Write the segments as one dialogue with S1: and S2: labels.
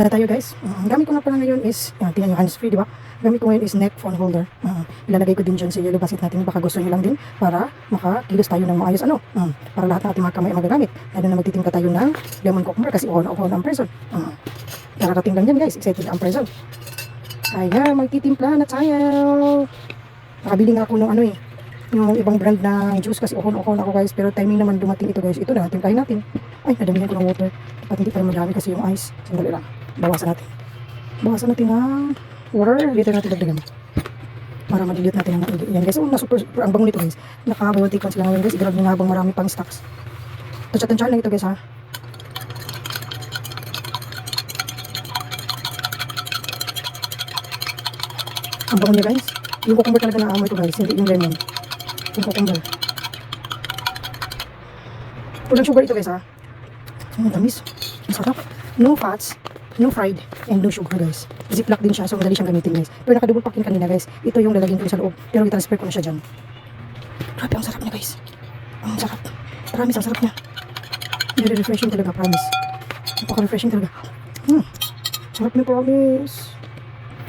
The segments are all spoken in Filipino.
S1: Tayo guys, gamit ko nga pala ngayon is, tingnan nyo, hands-free, di ba? Gamit ko ngayon is neck phone holder. Ilalagay ko din dyan sa yellow basket natin, baka gusto nyo lang din para makakilos tayo ng maayos, para lahat ng ating mga kamay magagamit. Lalo na magtitimpa tayo ng lemon cucumber kasi na ang person. Kararating lang dyan guys, excited ang person. Kaya magtitimpla na tayo. Nakabili nga ako ng yung ibang brand ng juice kasi na ako guys, pero timing naman dumating ito guys. Ito na, timplahin natin. Ay, nadamihan ko ng water. Dapat hindi pa madami kasi yung ice. Sandali lang. Bawasan natin ang water. Later natin dagdagan para ma-dilute natin ang maigi. Yan guys, super ang bango nito guys. Naka-biotic pa sila ngayon guys. I-grab nyo na habang marami pang stocks. Tansya lang ito guys ha. Ang bango niya guys. Yung cucumber talaga na amoy ito guys, hindi yung lemon. Yung cucumber. Walang sugar ito guys ha. Ang tamis. Ang sarap. No fats, no fried, and no sugar guys. Ziplock din siya, so madali siyang gamitin guys. Pero naka-double packing kanina guys. Ito yung lalagyan ko sa loob. Pero i-transfer ko na siya dyan. Grabe, ang sarap niya guys. Ang sarap. Promise, ang sarap niya. Very refreshing talaga, promise. Napaka-refreshing talaga. Sarap niya, promise.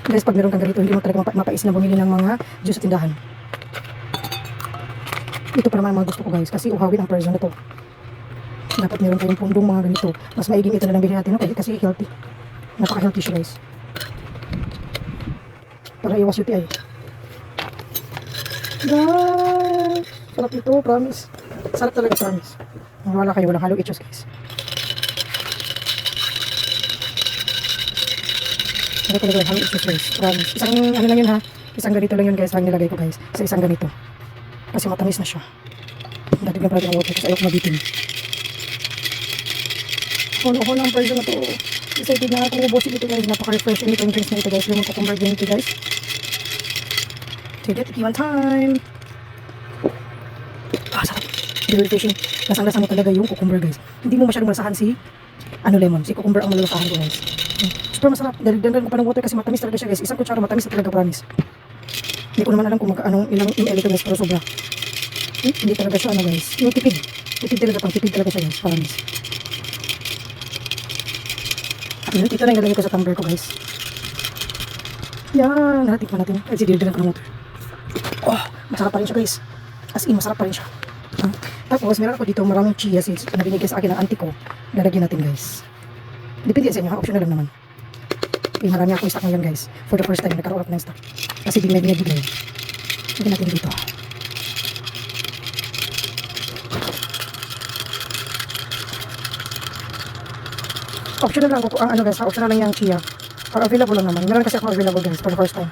S1: Guys, pag meron kang ganito, hindi mo talaga mapais na bumili ng mga juice sa tindahan. Ito pa naman mga gusto ko guys, kasi uhawin ang person na to. Dapat meron tayong pundong mga ganito. Mas maiging ito na lang bilhin natin, okay? Kasi healthy. Napaka-healthy siya guys. Para iwas UTI. Guys! Sarap ito, promise. Sarap talaga, promise. Wala kayo, walang halong itchos guys. Sarap talaga, halong itchos guys. Promise. Isang lang yun ha. Isang ganito lang yun guys. Lang nilagay ko guys. Sa isang ganito. Kasi matamis na siya. Dadignan pa natin ang water kasi ayok mabitin. Ako ng person na to. Excited na akong ubusin ito guys. Napaka-refreshing itong drinks na ito guys. Lemon cucumber green tea guys. Sige, tikiman time. Sarap. Very refreshing. Lasang-lasa mo talaga yung cucumber guys. Hindi mo masyadong malasahan si lemon. Si cucumber ang malalasahan ko guys. Super masarap. Dagdagan ko pa ng water kasi matamis talaga siya guys. Isang kutsara matamis na talaga, promise. Hindi ko naman alam kung ilang ml ito guys, pero sobra. Hindi talaga siya guys. Yung tipid. Tipid talaga siya guys, promise. Ito na yung lalagay ko sa tumbler ko guys. Yan, narating pa natin. Kasi dinagdagan ko ng water. Masarap pa rin siya guys. As in, masarap pa rin siya. Tapos, meron ako dito maraming chia seeds na binigay sa akin ng auntie ko. Lalagyan natin guys. Depende sa inyo ha, optional lang naman. Marami akong stock ngayon guys. For the first time, nagkaroon ako ng stock. Kasi di may binibigay. Lagyan natin dito. Optional lang ang guys, optional lang yung chia. Available lang naman. Meron kasi ako available guys for the first time.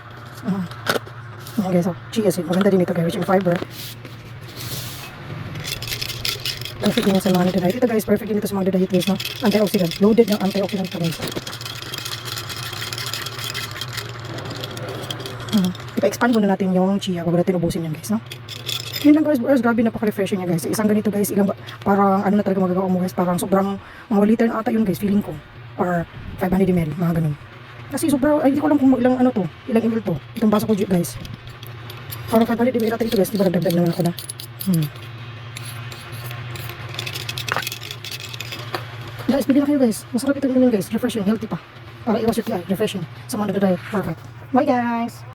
S1: Ayan guys, chia seed. Maganda din ito guys, rich in fiber. Perfect din sa mga nagda-diet. Ito guys, perfect din ito sa mga nagda-diet guys, no? Antioxidant. Loaded ng antioxidant ito guys. Ipa-expand muna natin yung chia bago natin ubusin yan guys, no? Yun lang guys, grabe, napaka-refreshing niya guys. Isang ganito guys, parang na talaga magagawa mo guys, parang sobrang mga liter na ata yun guys, feeling ko. Or 500 ml, mga ganun. Kasi sobrang, hindi ko alam kung ilang ilang ml to. Itong baso ko guys. Parang 500 ml ata ito guys, di ba nagdagdag naman ako na. Guys, pili na kayo guys. Masarap ito yun guys, refreshing, healthy pa. Para iwas UTI, refreshing. Sa mga nagdadaya, perfect. Bye guys!